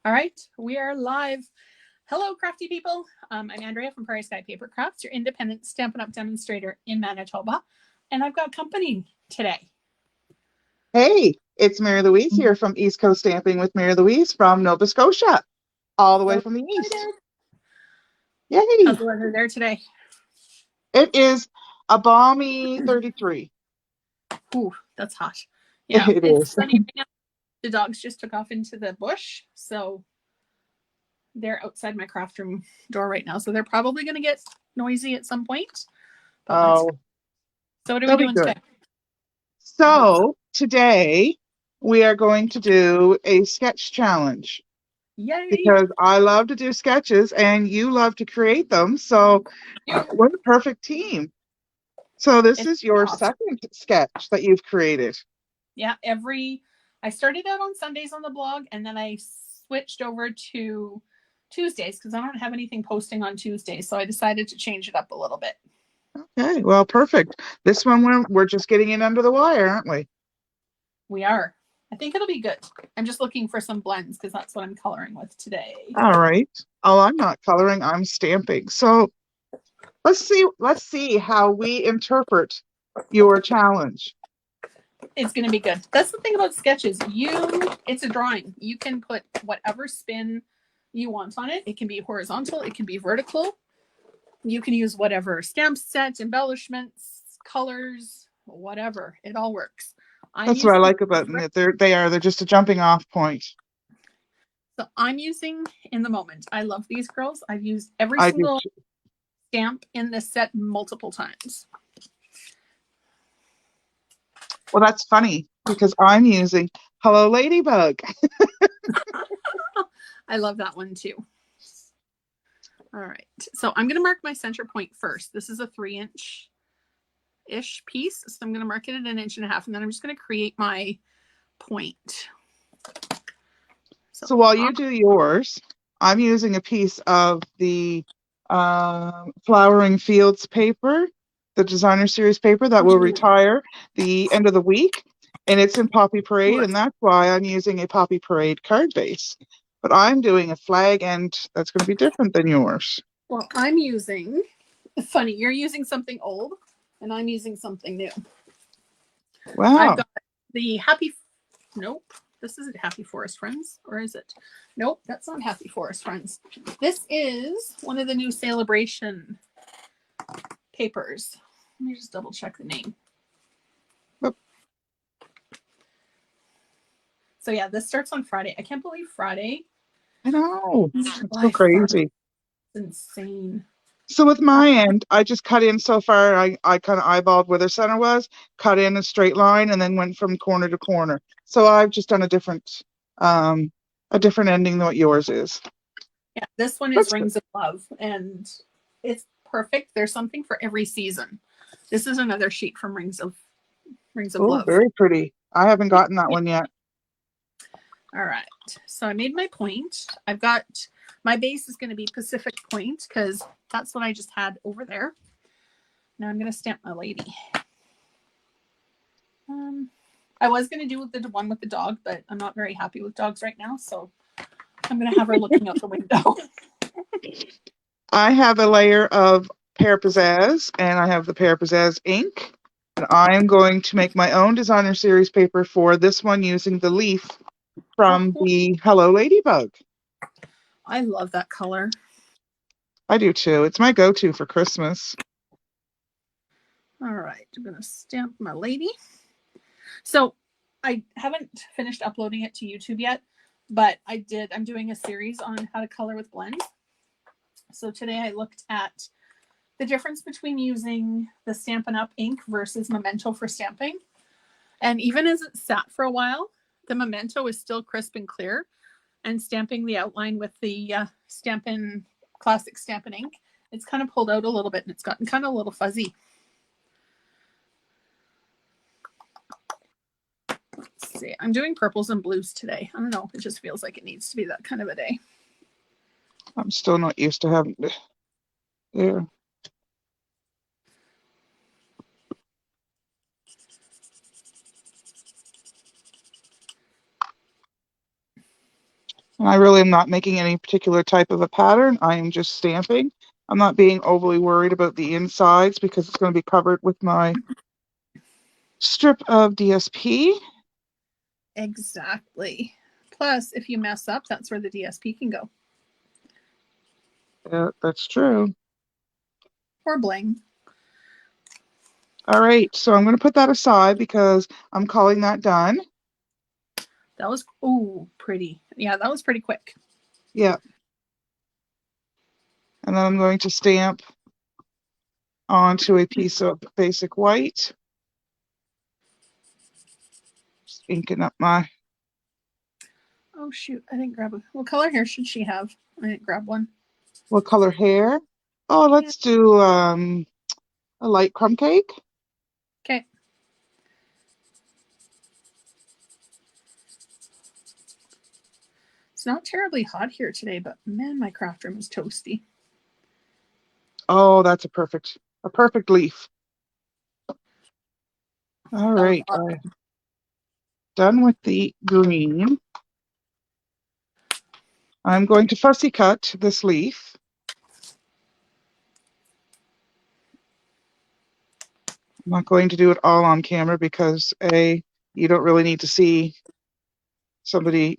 All right, we are live. Hello, crafty people. I'm Andrea from Prairie Sky Paper Crafts, your independent Stampin' Up! Demonstrator in Manitoba. And I've got company today. Hey, it's Mary Louise here from East Coast Stamping with Mary Louise from Nova Scotia, all the way So from the east. excited. How's Yay! the weather there today? It is a balmy 33. Ooh, that's hot. Yeah, It it's is. sunny right now. The dogs just took off into the bush, so they're outside my craft room door right now. So they're probably going to get noisy at some point. But let's go. Oh, So what are we that'll be doing good. today? So today we are going to do a sketch challenge Yay! because I love to do sketches and you love to create them. So we're the perfect team. So this It's is your awesome. second sketch that you've created. Yeah, I started out on Sundays on the blog, and then I switched over to Tuesdays because I don't have anything posting on Tuesdays. So I decided to change it up a little bit. Okay, well, perfect. This one we're just getting in under the wire, aren't we? We are. I think it'll be good. I'm just looking for some blends because that's what I'm coloring with today. All right. Oh, I'm not coloring, I'm stamping. So let's see how we interpret your challenge. It's going to be good. That's the thing about sketches. It's a drawing. You can put whatever spin you want on it. It can be horizontal, it can be vertical. You can use whatever stamp set, embellishments, colors, whatever. It all works. That's what I like about them. They're just a jumping off point. So I'm using in the moment. I love these girls. I've used every I do single too. stamp in this set multiple times. Well, that's funny because I'm using Hello Ladybug. I love that one too. All right. So I'm going to mark my center point first. This is a 3-inch-ish piece. So I'm going to mark it at 1.5 inches, and then I'm just going to create my point. So while you do yours, I'm using a piece of the Flowering Fields paper, the designer series paper that will retire the end of the week. And it's in Poppy Parade, and that's why I'm using a Poppy Parade card base. But I'm doing a flag end that's going to be different than yours. Well, I'm using, funny, you're using something old, and I'm using something new. Wow. I've got the nope. This isn't Happy Forest Friends, or is it? Nope, that's not Happy Forest Friends. This is one of the new Celebration papers. Let me just double check the name. Oop. So yeah, this starts on Friday. I can't believe Friday. I know. It's so crazy. It's insane. So with my end, I just cut in so far. I kind of eyeballed where the center was, cut in a straight line, and then went from corner to corner. So I've just done a different ending than what yours is. Yeah, this one is Rings of Love, and it's perfect. There's something for every season. This is another sheet from Rings of Love. Very pretty. I haven't gotten that one yet. All right. So I made my point. I've got my base is going to be Pacific Point because that's what I just had over there. Now I'm going to stamp my lady. I was going to do the one with the dog, but I'm not very happy with dogs right now, so I'm going to have her looking out the window. I have a layer of Pear Pizzazz, and I have the Pear Pizzazz ink. And I'm going to make my own designer series paper for this one using the leaf from the Hello Ladybug. I love that color. I do too. It's my go-to for Christmas. All right, I'm going to stamp my lady. So I haven't finished uploading it to YouTube yet, but I'm doing a series on how to color with blends. So today I looked at the difference between using the Stampin' Up! Ink versus Memento for stamping. And even as it sat for a while, the Memento is still crisp and clear. And stamping the outline with the classic Stampin' ink, it's kind of pulled out a little bit and it's gotten kind of a little fuzzy. Let's see. I'm doing purples and blues today. I don't know. It just feels like it needs to be that kind of a day. I'm still not used to having to. Yeah. And I really am not making any particular type of a pattern. I am just stamping. I'm not being overly worried about the insides because it's going to be covered with my strip of DSP. Exactly. Plus, if you mess up, that's where the DSP can go. That's true. Or bling. All right, so I'm going to put that aside because I'm calling that done. That was, pretty. Yeah, that was pretty quick. Yeah. And then I'm going to stamp onto a piece of basic white. Just inking up my... Oh, shoot. I didn't grab what color hair should she have? I didn't grab one. What color hair? Oh, let's do a light crumb cake. Okay. It's not terribly hot here today, but man, my craft room is toasty. Oh, that's a perfect leaf. All right. Done with the green. I'm going to fussy cut this leaf. I'm not going to do it all on camera because A, you don't really need to see somebody,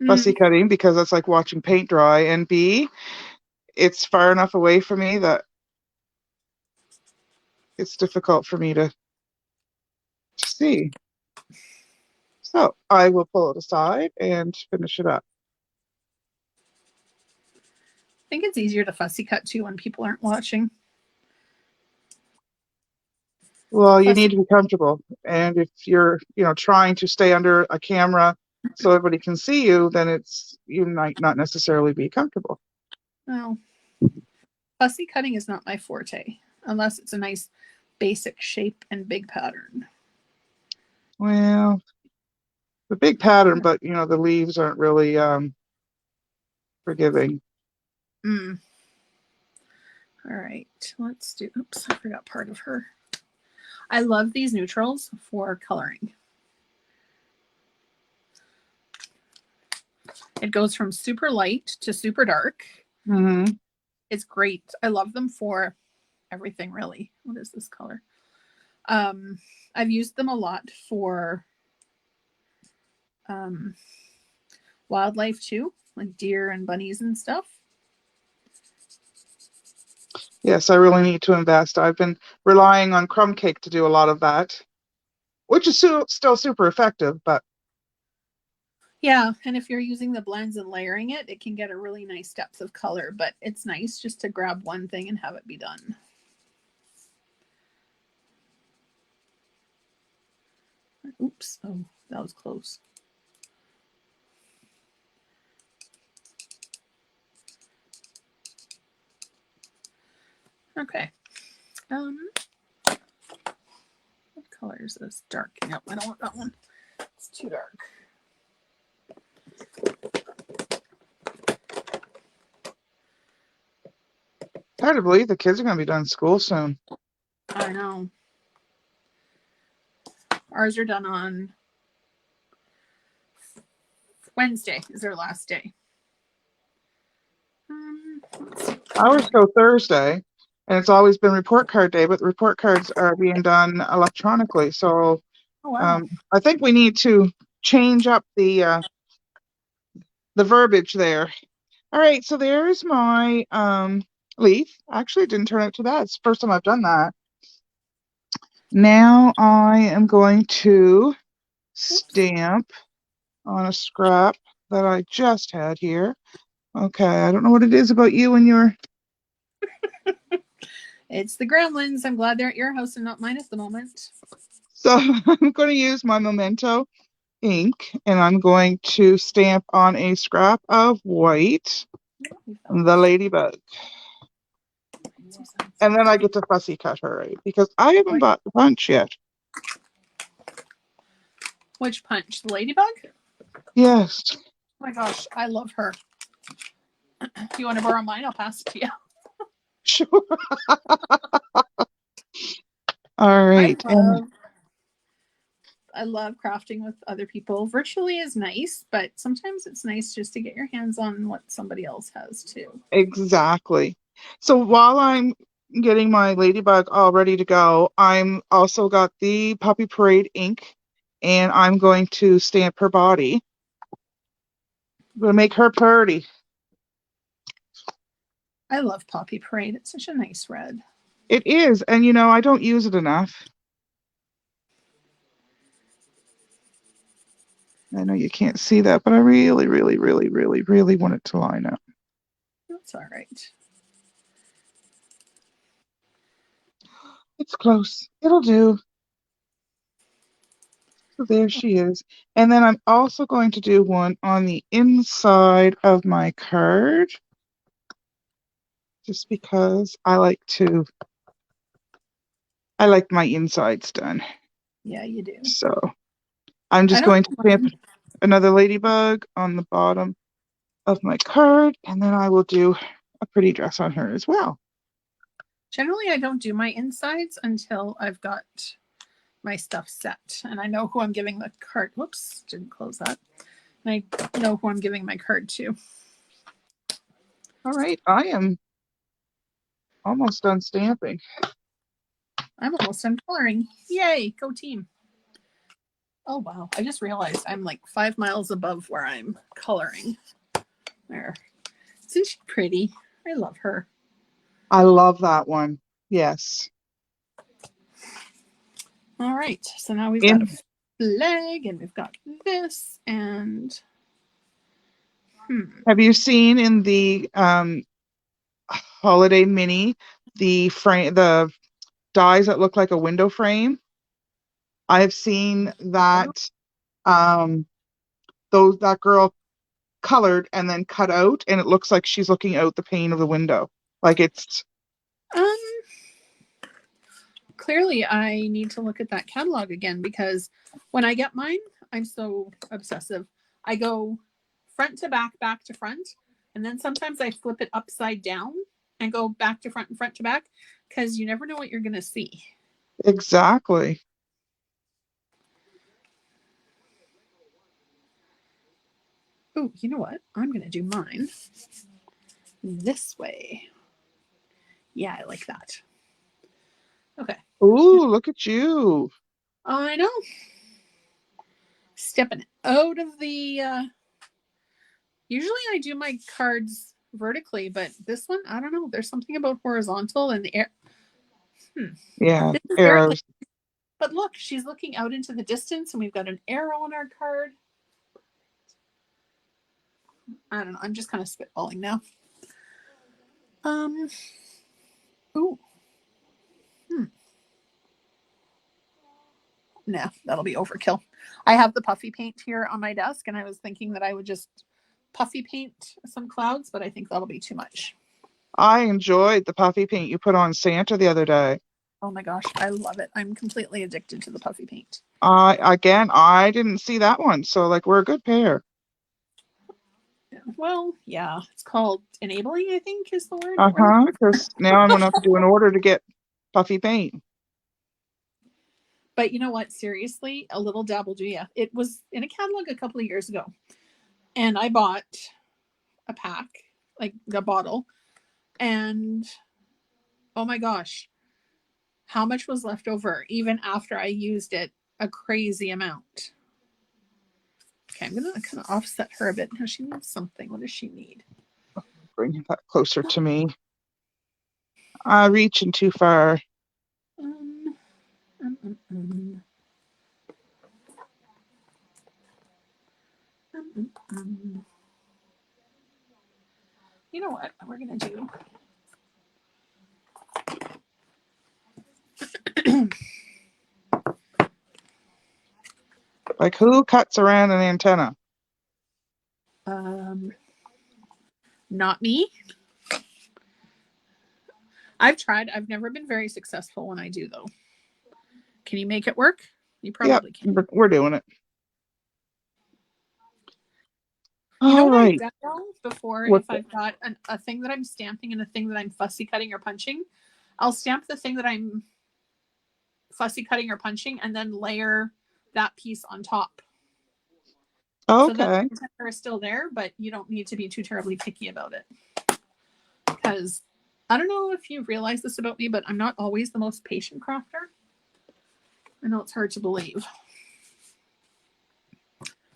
fussy cutting because that's like watching paint dry. And B, it's far enough away from me that it's difficult for me to see. So I will pull it aside and finish it up. I think it's easier to fussy cut too when people aren't watching. Well, you need to be comfortable. And if you're, trying to stay under a camera so everybody can see you, then you might not necessarily be comfortable. No. Fussy cutting is not my forte, unless it's a nice basic shape and big pattern. Well, the big pattern, but, the leaves aren't really forgiving. All right, let's do, oops, I forgot part of her. I love these neutrals for coloring. It goes from super light to super dark. Mm-hmm. It's great. I love them for everything, really. What is this color? I've used them a lot for wildlife too, like deer and bunnies and stuff. Yes, I really need to invest. I've been relying on crumb cake to do a lot of that, which is still super effective, but yeah, and if you're using the blends and layering it, it can get a really nice depth of color, but it's nice just to grab one thing and have it be done. Oops, oh, that was close. Okay. What color is this? Dark. Nope, I don't want that one. It's too dark. hard to believe the kids are going to be done school soon. I know. Ours are done on Wednesday is their last day. Ours go Thursday, and it's always been report card day, but the report cards are being done electronically. So I think we need to change up the verbiage there. All right, so there's my leaf. Actually, it didn't turn out too bad. It's the first time I've done that. Now I am going to stamp on a scrap that I just had here. Okay, I don't know what it is about you and your... It's the gremlins. I'm glad they're at your house and not mine at the moment. So I'm going to use my Memento ink, and I'm going to stamp on a scrap of white, the ladybug. And then I get to fussy cut her, right? Because I haven't bought the punch yet. Which punch? The ladybug? Yes. Oh my gosh, I love her. If you want to borrow mine, I'll pass it to you. Sure. All right. I love crafting with other people. Virtually is nice, but sometimes it's nice just to get your hands on what somebody else has too. Exactly. So while I'm getting my ladybug all ready to go, I'm also got the Puppy Parade ink, and I'm going to stamp her body. I'm going to make her pretty. I love Poppy Parade. It's such a nice red. It is, and you know, I don't use it enough. I know you can't see that, but I really, really, really, really, really want it to line up. That's all right. It's close. It'll do. So there she is. And then I'm also going to do one on the inside of my card, just because I like my insides done. Yeah, you do. So I'm just going to stamp another ladybug on the bottom of my card, and then I will do a pretty dress on her as well. Generally, I don't do my insides until I've got my stuff set, and I know who I'm giving the card. Whoops, didn't close that. And I know who I'm giving my card to. All right, I am almost done stamping. I'm almost done coloring. Yay, go team. Oh, wow. I just realized I'm like 5 miles above where I'm coloring. There. Isn't she pretty? I love her. I love that one. Yes. All right. So now we've got a flag, and we've got this, and have you seen in the holiday mini the dies that look like a window frame? I've seen that that girl colored and then cut out, and it looks like she's looking out the pane of the window. Like it's clearly I need to look at that catalog again, because when I get mine, I'm so obsessive. I go front to back, back to front, and then sometimes I flip it upside down and go back to front and front to back, because you never know what you're going to see. exactly. Oh, you know what? I'm going to do mine this way. Yeah, I like that. Okay. Ooh, look at you. I know. Stepping out of the usually I do my cards vertically, but this one, I don't know. There's something about horizontal and the air. Yeah, This is vertically. arrows. But look, she's looking out into the distance, and we've got an arrow on our card. I don't know. I'm just kind of spitballing now. Ooh. No, that'll be overkill. I have the puffy paint here on my desk, and I was thinking that I would just puffy paint some clouds, but I think that'll be too much. I enjoyed the puffy paint you put on Santa the other day. Oh my gosh, I love it. I'm completely addicted to the puffy paint. I didn't see that one, so like we're a good pair. Well, yeah, it's called enabling, I think is the word. Because now I'm gonna have to do an order to get puffy paint. But you know what? Seriously, a little dab will do ya. It was in a catalog a couple of years ago, and I bought a pack, like a bottle, and oh my gosh, how much was left over even after I used it a crazy amount. Okay, I'm gonna kind of offset her a bit. Now she needs something. What does she need? Bring that closer to me. Reaching too far. You know what we're gonna do? Like who cuts around an antenna? Not me. I've tried. I've never been very successful when I do, though. Can you make it work? You probably can. We're doing it. You know All what right. I've done before? What's If I've got a thing that I'm stamping and a thing that I'm fussy cutting or punching, I'll stamp the thing that I'm fussy cutting or punching and then layer that piece on top. So that Okay. container is still there, but you don't need to be too terribly picky about it. Because I don't know if you've realized this about me, but I'm not always the most patient crafter. I know it's hard to believe.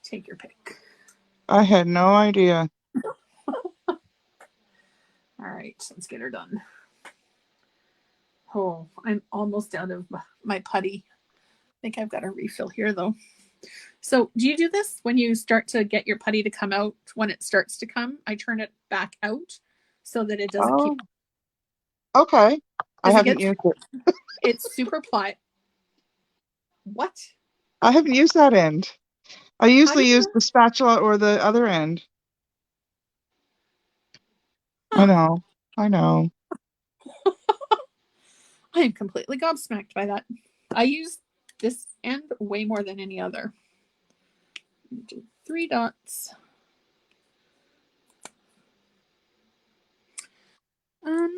Take your pick. I had no idea. All right, let's get her done. Oh, I'm almost out of my putty. I think I've got a refill here though. So do you do this when you start to get your putty to come out? When it starts to come, I turn it back out so that it doesn't keep. Okay. I Does it haven't get? used it. It's super pliant. What? I haven't used that end. I How do usually use you? the spatula or the other end. I Huh. know. I know. I am completely gobsmacked by that. I use this end way more than any other. Do 3 dots. I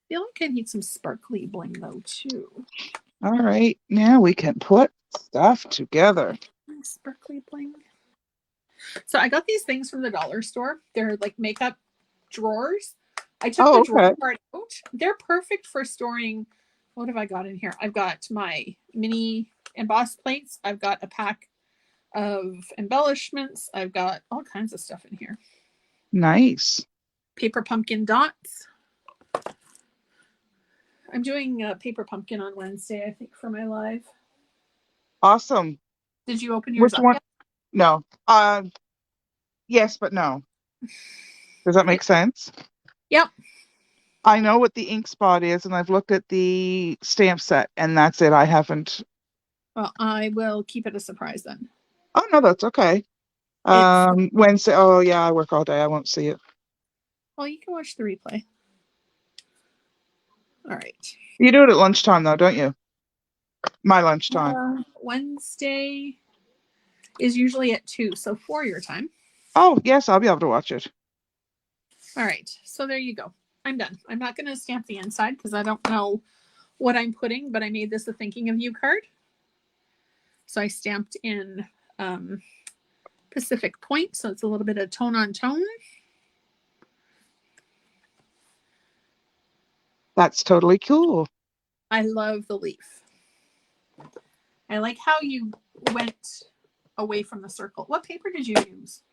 feel like I need some sparkly bling though too. All right. Now we can put stuff together. Sparkly bling. So I got these things from the dollar store. They're like makeup drawers. I took the Oh, drawer okay. part out. They're perfect for storing. What have I got in here? I've got my mini embossed plates. I've got a pack of embellishments. I've got all kinds of stuff in here. Nice. Paper pumpkin dots. I'm doing a paper pumpkin on Wednesday, I think, for my live. Awesome. Did you open yours Which up one? yet? No. Yes, but no. Does that make sense? Yep. I know what the ink spot is, and I've looked at the stamp set, and that's it. I haven't. Well, I will keep it a surprise then. Oh, no, that's okay. It's Wednesday. Oh, yeah, I work all day. I won't see it. well, you can watch the replay. All right. You do it at lunchtime, though, don't you? My lunchtime. Wednesday is usually at 2, so 4 your time. Oh, yes, I'll be able to watch it. All right. So there you go. I'm done. I'm not going to stamp the inside because I don't know what I'm putting, but I made this a thinking of you card. So I stamped in Pacific Point, so it's a little bit of tone on tone. That's totally cool. I love the leaf. I like how you went away from the circle. What paper did you use?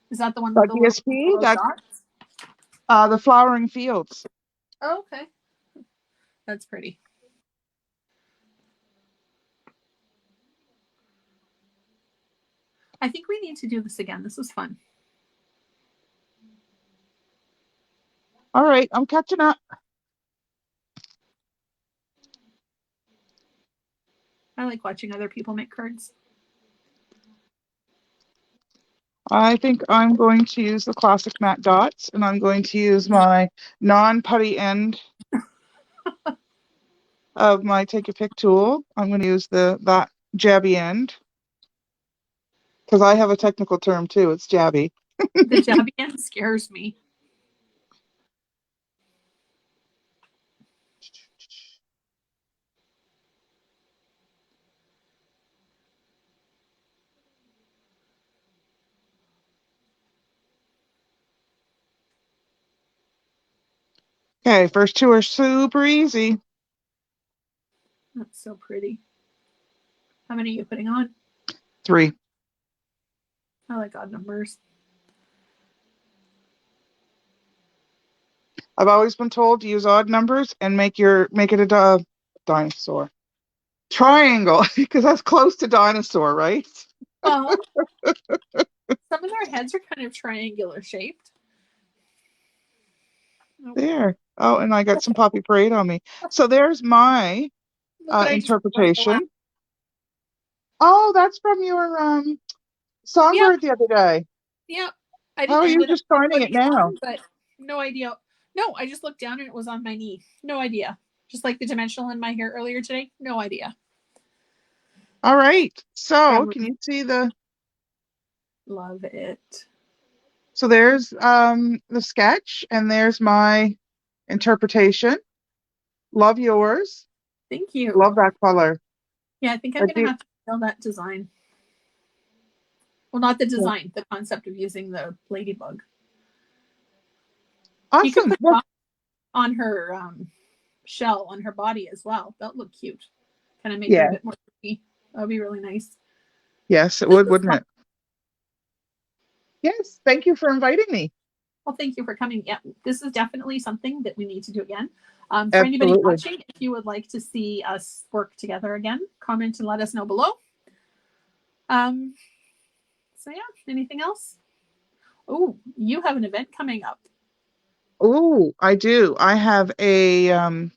Is that the one with the little DSP, that's dots? the Flowering Fields. Oh, okay. That's pretty. I think we need to do this again. This was fun. All right, I'm catching up. I like watching other people make cards. I think I'm going to use the classic matte dots, and I'm going to use my non-putty end of my take a pick tool. I'm going to use that jabby end because I have a technical term too. It's jabby. The jabby end scares me. Okay, first two are super easy. That's so pretty. How many are you putting on? 3. I like odd numbers. I've always been told to use odd numbers and make it a dinosaur. Triangle, because that's close to dinosaur, right? Well, some of their heads are kind of triangular shaped. There. Oh, and I got some Poppy Parade on me. So there's my Look what I just interpretation. Oh, that's from your songbird the other day. Yep. I How didn't are you end up just finding it putting it now? on, but no idea. No, I just looked down and it was on my knee. No idea. Just like the dimensional in my hair earlier today. No idea. All right. So I can you see the? love it. So there's the sketch, and there's my interpretation. Love yours. Thank you. Love that color. Yeah, I think I'm I gonna do. have to Steal that design. Well, not the Yeah. design, the concept of using the ladybug. You could Awesome. put Well, it on her shell on her body as well. That would look cute. Kind of make her a yeah. bit more pretty. That would be really nice. Yes, it This would, is wouldn't fun. it? Yes. Thank you for inviting me. Well, thank you for coming. Yeah, this is definitely something that we need to do again. For anybody Absolutely. watching, if you would like to see us work together again, comment and let us know below. So yeah, anything else? Oh, you have an event coming up. Oh, I do. I have a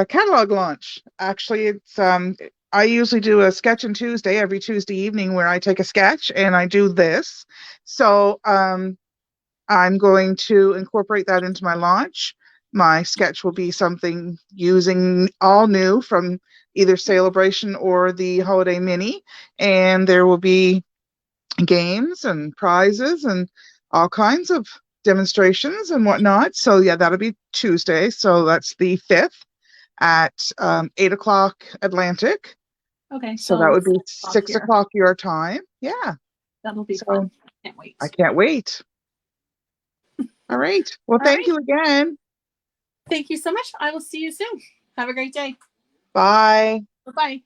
catalog launch. Actually, it's I usually do a sketch on Tuesday, every Tuesday evening, where I take a sketch and I do this. So I'm going to incorporate that into my launch. My sketch will be something using all new from either Celebration or the Holiday Mini, and there will be games and prizes and all kinds of demonstrations and whatnot. So yeah, that'll be Tuesday. So that's the 5th at 8 o'clock Atlantic. Okay, So that so would be 6 o'clock six here. o'clock your time. Yeah. That'll be So fun. Can't wait. I can't wait. All right. Well, All thank right. you again. Thank you so much. I will see you soon. Have a great day. Bye. Bye-bye.